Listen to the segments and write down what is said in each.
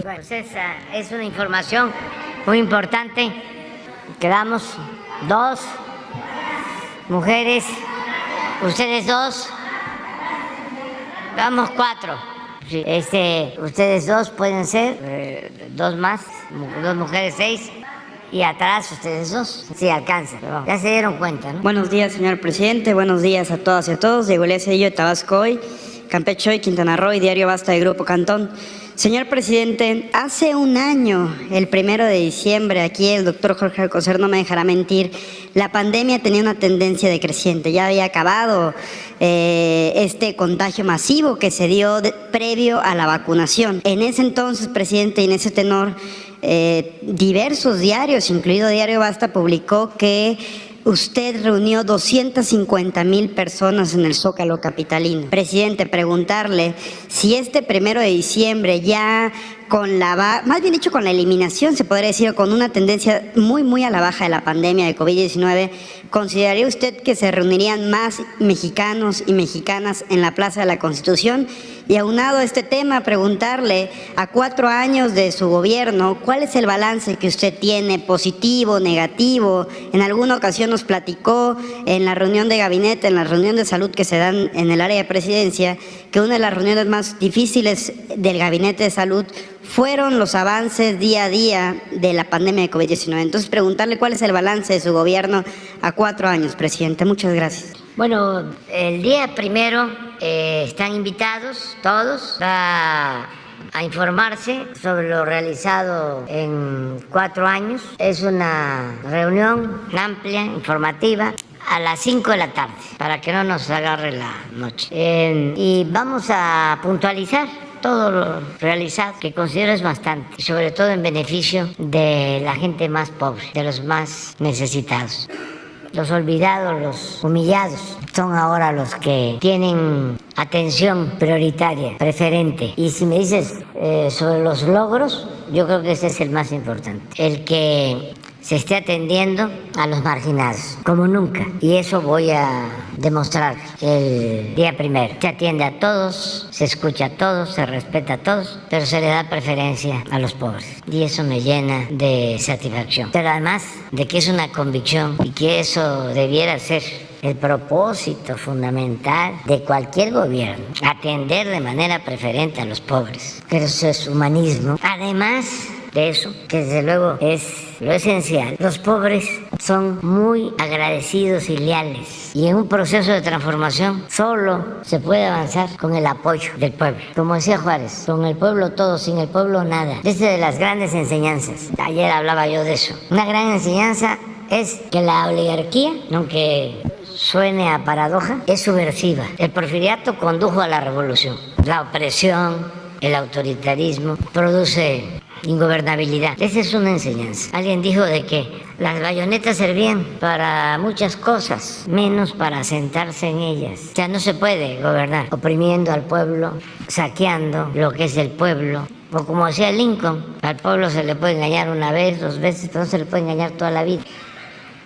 Bueno, pues esa es una información muy importante. Quedamos 2 mujeres, ustedes 2, vamos 4. Sí, ustedes 2 pueden ser, 2 más, 2 mujeres 6. Y atrás ustedes 2, sí alcanzan, pero ya se dieron cuenta, ¿no? Buenos días, señor presidente, buenos días a todas y a todos. Diego Elías Cedillo de Tabasco Hoy, Campeche Hoy, Quintana Roo y Diario Basta de Grupo Cantón. Señor presidente, hace un año, el 1 de diciembre, aquí el doctor Jorge Alcocer no me dejará mentir, la pandemia tenía una tendencia decreciente. Ya había acabado este contagio masivo que se dio previo a la vacunación. En ese entonces, presidente, y en ese tenor, diversos diarios, incluido Diario Basta, publicó que usted reunió 250,000 personas en el Zócalo capitalino. Presidente, preguntarle si este 1 de diciembre ya con más bien dicho con la eliminación, se podría decir, con una tendencia muy a la baja de la pandemia de COVID-19, ¿consideraría usted que se reunirían más mexicanos y mexicanas en la Plaza de la Constitución? Y aunado a este tema, preguntarle, a 4 años de su gobierno, ¿cuál es el balance que usted tiene, positivo, negativo? En alguna ocasión nos platicó en la reunión de gabinete, en la reunión de salud que se dan en el área de presidencia, que una de las reuniones más difíciles del gabinete de salud fueron los avances día a día de la pandemia de COVID-19. Entonces, preguntarle cuál es el balance de su gobierno a 4 años, presidente. Muchas gracias. Bueno, el día 1 están invitados todos a informarse sobre lo realizado en 4 años. Es una reunión amplia, informativa, a las 5 de la tarde, para que no nos agarre la noche. Y vamos a puntualizar todo lo realizado, que considero es bastante, sobre todo en beneficio de la gente más pobre, de los más necesitados. Los olvidados, los humillados, son ahora los que tienen atención prioritaria, preferente. Y si me dices sobre los logros, yo creo que ese es el más importante. El que se esté atendiendo a los marginados, como nunca. Y eso voy a demostrar el día 1. Se atiende a todos, se escucha a todos, se respeta a todos, pero se le da preferencia a los pobres. Y eso me llena de satisfacción. Pero además de que es una convicción y que eso debiera ser el propósito fundamental de cualquier gobierno, atender de manera preferente a los pobres. Pero eso es humanismo. Además de eso, que desde luego es lo esencial, los pobres son muy agradecidos y leales. Y en un proceso de transformación solo se puede avanzar con el apoyo del pueblo. Como decía Juárez, con el pueblo todo, sin el pueblo nada. Esa es de las grandes enseñanzas. Ayer hablaba yo de eso. Una gran enseñanza es que la oligarquía, aunque suene a paradoja, es subversiva. El porfiriato condujo a la revolución. La opresión, el autoritarismo, produce ingobernabilidad. Esa es una enseñanza. Alguien dijo de que las bayonetas servían para muchas cosas, menos para sentarse en ellas. O sea, no se puede gobernar oprimiendo al pueblo, saqueando lo que es del pueblo. O como decía Lincoln, al pueblo se le puede engañar una vez, 2 veces, pero no se le puede engañar toda la vida.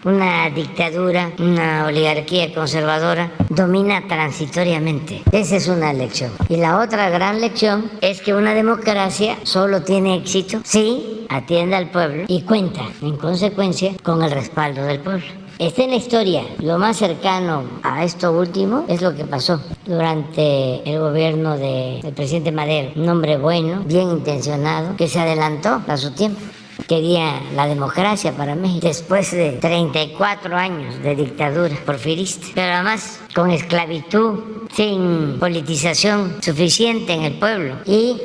Una dictadura, una oligarquía conservadora domina transitoriamente. Esa es una lección. Y la otra gran lección es que una democracia solo tiene éxito si atiende al pueblo y cuenta, en consecuencia, con el respaldo del pueblo. Está en la historia. Lo más cercano a esto último es lo que pasó durante el gobierno del presidente Madero. Un hombre bueno, bien intencionado, que se adelantó a su tiempo. Quería la democracia para México después de 34 años de dictadura porfirista, pero además con esclavitud, sin politización suficiente en el pueblo. Y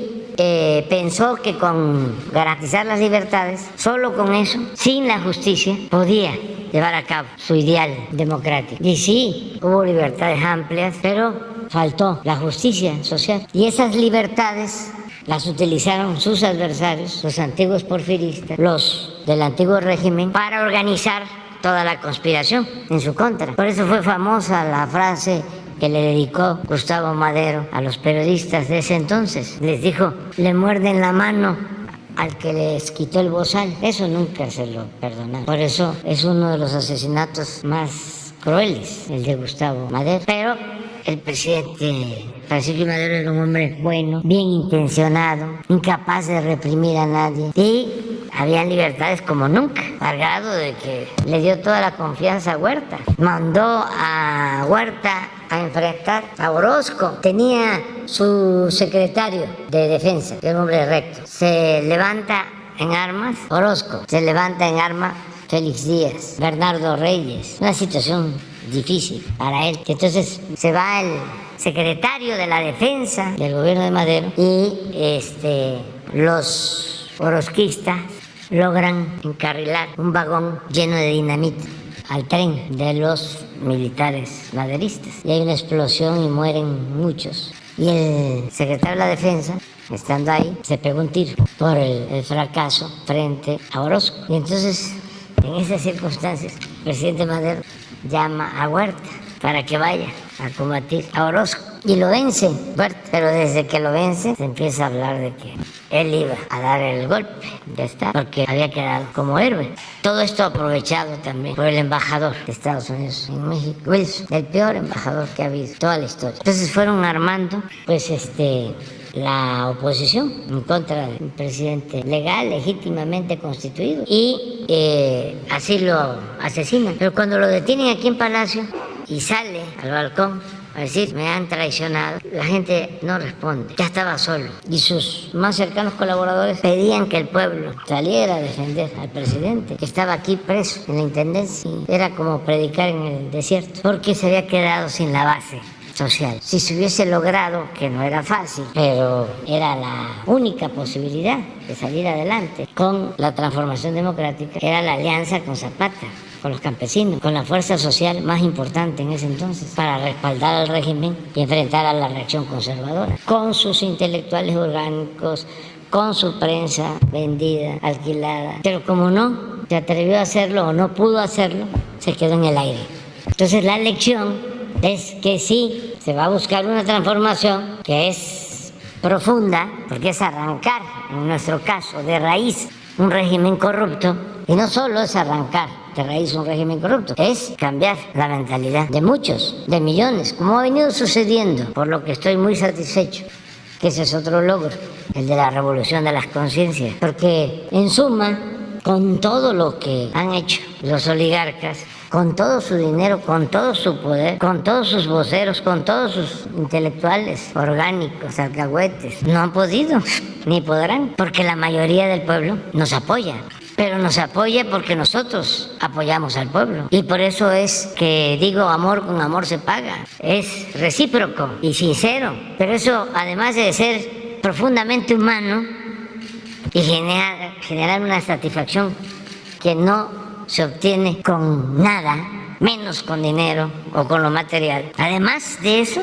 pensó que con garantizar las libertades, solo con eso, sin la justicia, podía llevar a cabo su ideal democrático. Y sí, hubo libertades amplias, pero faltó la justicia social. Y esas libertades las utilizaron sus adversarios, los antiguos porfiristas, los del antiguo régimen, para organizar toda la conspiración en su contra. Por eso fue famosa la frase que le dedicó Gustavo Madero a los periodistas de ese entonces. Les dijo, le muerden la mano al que les quitó el bozal. Eso nunca se lo perdonaron. Por eso es uno de los asesinatos más crueles, el de Gustavo Madero. Pero el presidente Francisco Madero era un hombre bueno, bien intencionado, incapaz de reprimir a nadie y habían libertades como nunca, al grado de que le dio toda la confianza a Huerta. Mandó a Huerta a enfrentar a Orozco. Tenía su secretario de defensa, que era un hombre recto. Se levanta en armas Orozco, se levanta en armas Félix Díaz, Bernardo Reyes. Una situación difícil para él. Entonces se va el secretario de la defensa del gobierno de Madero y los orozquistas logran encarrilar un vagón lleno de dinamita al tren de los militares maderistas. Y hay una explosión y mueren muchos. Y el secretario de la defensa, estando ahí, se pegó un tiro por el fracaso frente a Orozco. Y entonces, en esas circunstancias, el presidente Madero llama a Huerta para que vaya a combatir a Orozco. Y lo vence Huerta, pero desde que lo vence se empieza a hablar de que él iba a dar el golpe de Estado porque había quedado como héroe. Todo esto aprovechado también por el embajador de Estados Unidos en México, Wilson, el peor embajador que ha habido en toda la historia. Entonces fueron armando la oposición en contra del presidente legal, legítimamente constituido, y así lo asesinan. Pero cuando lo detienen aquí en Palacio y sale al balcón a decir, me han traicionado, la gente no responde, ya estaba solo. Y sus más cercanos colaboradores pedían que el pueblo saliera a defender al presidente, que estaba aquí preso en la intendencia. Y era como predicar en el desierto, porque se había quedado sin la base social. Si se hubiese logrado, que no era fácil, pero era la única posibilidad de salir adelante con la transformación democrática, era la alianza con Zapata, con los campesinos, con la fuerza social más importante en ese entonces, para respaldar al régimen y enfrentar a la reacción conservadora, con sus intelectuales orgánicos, con su prensa vendida, alquilada. Pero como no se atrevió a hacerlo o no pudo hacerlo, se quedó en el aire. Entonces la lección es que sí, se va a buscar una transformación que es profunda, porque es arrancar, en nuestro caso, de raíz un régimen corrupto. Y no solo es arrancar de raíz un régimen corrupto, es cambiar la mentalidad de muchos, de millones, como ha venido sucediendo, por lo que estoy muy satisfecho, que ese es otro logro, el de la revolución de las conciencias. Porque en suma, con todo lo que han hecho los oligarcas, con todo su dinero, con todo su poder, con todos sus voceros, con todos sus intelectuales orgánicos, alcahuetes, no han podido ni podrán, porque la mayoría del pueblo nos apoya. Pero nos apoya porque nosotros apoyamos al pueblo. Y por eso es que digo, amor con amor se paga. Es recíproco y sincero. Pero eso, además de ser profundamente humano y generar una satisfacción que no se obtiene con nada, menos con dinero o con lo material. Además de eso,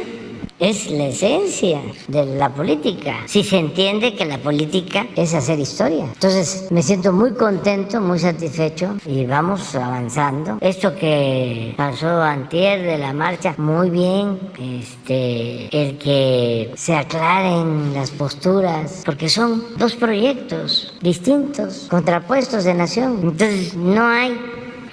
es la esencia de la política. Si se entiende que la política es hacer historia. Entonces me siento muy contento, muy satisfecho y vamos avanzando. Esto que pasó antier de la marcha, muy bien. El que se aclaren las posturas, porque son dos proyectos distintos, contrapuestos de nación. Entonces no hay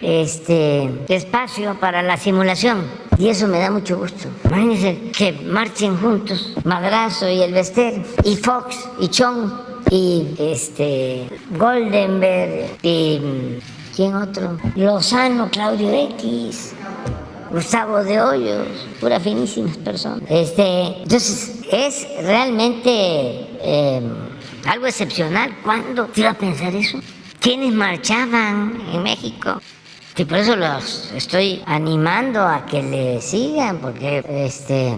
espacio para la simulación. Y eso me da mucho gusto. Imagínense que marchen juntos Madrazo y el Bester, y Fox, y Chong, y Goldenberg, y ¿quién otro? Lozano, Claudio X, Gustavo de Hoyos, puras finísimas personas. Entonces, es realmente algo excepcional. ¿Cuándo te iba a pensar eso? ¿Quiénes marchaban en México? Y por eso los estoy animando a que le sigan, porque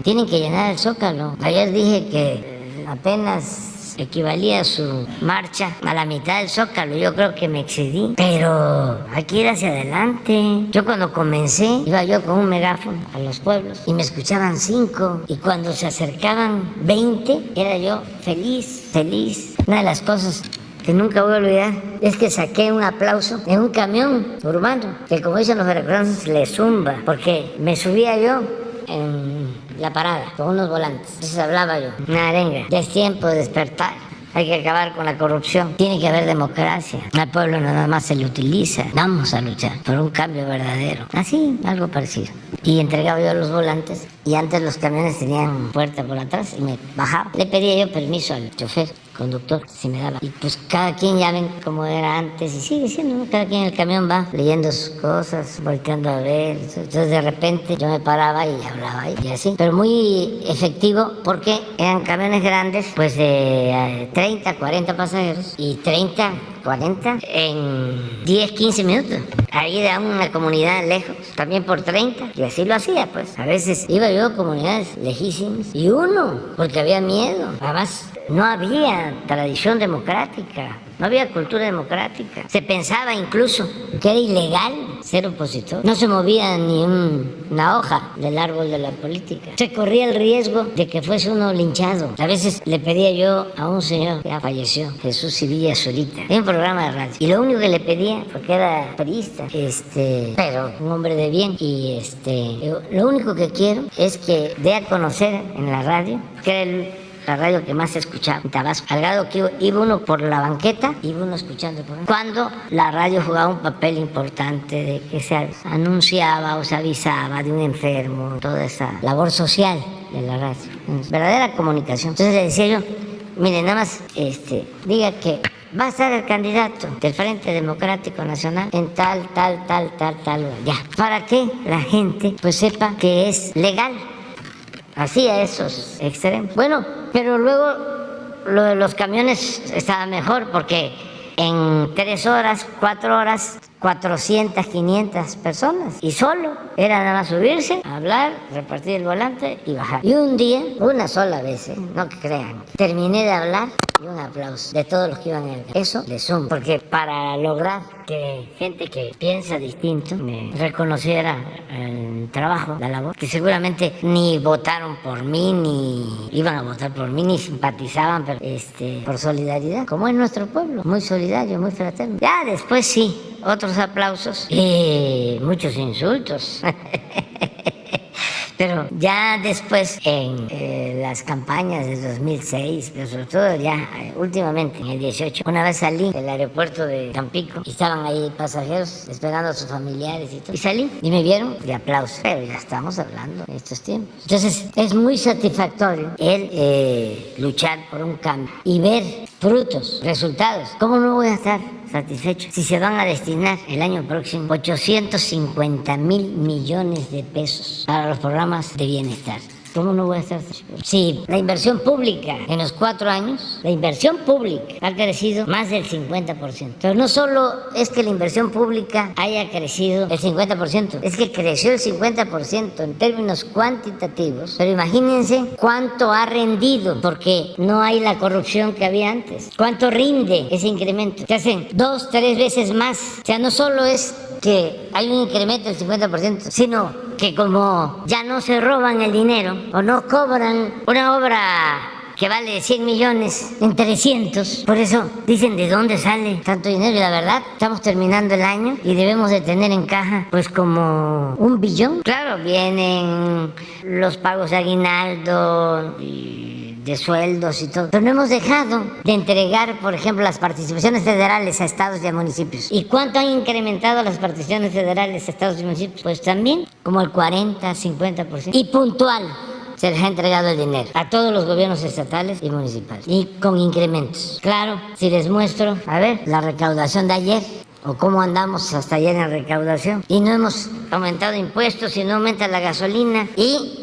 tienen que llenar el Zócalo. Ayer dije que apenas equivalía su marcha a la mitad del Zócalo. Yo creo que me excedí, pero hay que ir hacia adelante. Yo cuando comencé, iba yo con un megáfono a los pueblos y me escuchaban 5, y cuando se acercaban 20, era yo feliz, feliz. Una de las cosas que nunca voy a olvidar es que saqué un aplauso en un camión urbano, que como dicen los veracruzanos, le zumba, porque me subía yo en la parada con unos volantes. Entonces hablaba yo una arenga: ya es tiempo de despertar, hay que acabar con la corrupción, tiene que haber democracia, al pueblo nada más se le utiliza, vamos a luchar por un cambio verdadero, así, algo parecido. Y entregaba yo los volantes y antes los camiones tenían puerta por atrás y me bajaba. Le pedía yo permiso al chofer, conductor, si me daba. Y pues cada quien ya ven como era antes y sigue siendo, ¿no? Cada quien en el camión va leyendo sus cosas, volteando a ver. Entonces de repente yo me paraba y hablaba y así. Pero muy efectivo porque eran camiones grandes, pues de 30, 40 pasajeros y 30, 40 en 10, 15 minutos. Ahí de una comunidad lejos, también por 30, y así lo hacía, pues. A veces iba yo a comunidades lejísimas y uno, porque había miedo. Además, no había tradición democrática, no había cultura democrática. Se pensaba incluso que era ilegal ser opositor. No se movía ni una hoja del árbol de la política. Se corría el riesgo de que fuese uno linchado. A veces le pedía yo a un señor que ya falleció, Jesús Sevilla Zurita, en un programa de radio. Y lo único que le pedía, porque era periodista, pero un hombre de bien, y lo único que quiero es que dé a conocer en la radio, que era la radio que más se escuchaba en Tabasco, al grado que iba uno por la banqueta, iba uno escuchando por ahí. Cuando la radio jugaba un papel importante de que se anunciaba o se avisaba de un enfermo, toda esa labor social de la radio, verdadera comunicación. Entonces le decía yo, mire, nada más diga que va a estar el candidato del Frente Democrático Nacional en tal lugar. Ya, para que la gente pues sepa que es legal. Así a esos extremos. Bueno, pero luego lo de los camiones estaba mejor porque en 3 horas, 4 horas, 400, 500 personas. Y solo era nada más subirse, hablar, repartir el volante y bajar. Y un día, una sola vez, no que crean, terminé de hablar y un aplauso de todos los que iban en el... Eso le sumo, porque para lograr que gente que piensa distinto me reconociera el trabajo, la labor, que seguramente ni votaron por mí, ni iban a votar por mí, ni simpatizaban, pero por solidaridad, como es nuestro pueblo, muy solidario, muy fraterno. Ya después sí, otros aplausos y muchos insultos. Pero ya después, en las campañas de 2006, pero sobre todo ya últimamente, en el 18, una vez salí del aeropuerto de Tampico y estaban ahí pasajeros esperando a sus familiares y todo. Y salí y me vieron de aplauso. Pero ya estamos hablando de estos tiempos. Entonces, es muy satisfactorio el luchar por un cambio y ver frutos, resultados. ¿Cómo no voy a estar satisfecho si se van a destinar el año próximo 850,000 millones de pesos para los programas de bienestar? ¿Cómo no voy a estar satisfecho? Sí, la inversión pública en los 4 años, la inversión pública ha crecido más del 50%. Pero no solo es que la inversión pública haya crecido el 50%, es que creció el 50% en términos cuantitativos. Pero imagínense cuánto ha rendido, porque no hay la corrupción que había antes. ¿Cuánto rinde ese incremento? Se hacen 2, 3 veces más. O sea, no solo es que hay un incremento del 50%, sino que como ya no se roban el dinero o no cobran una obra que vale 100 millones en 300, por eso dicen de dónde sale tanto dinero. Y la verdad, estamos terminando el año y debemos de tener en caja pues como 1 billón. Claro, vienen los pagos de aguinaldo y de sueldos y todo, pero no hemos dejado de entregar, por ejemplo, las participaciones federales a estados y a municipios. ¿Y cuánto han incrementado las participaciones federales a estados y municipios? Pues también como el 40, 50%. Y puntual se les ha entregado el dinero a todos los gobiernos estatales y municipales, y con incrementos. Claro, si les muestro, a ver, la recaudación de ayer, o cómo andamos hasta ayer en recaudación, y no hemos aumentado impuestos, y no aumenta la gasolina, y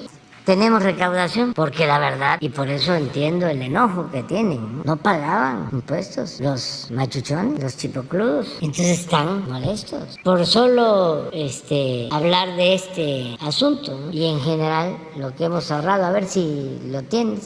tenemos recaudación, porque la verdad, y por eso entiendo el enojo que tienen, no pagaban impuestos los machuchones, los chipocludos, entonces están molestos por solo hablar de este asunto, ¿no? Y en general lo que hemos ahorrado, a ver si lo tienes.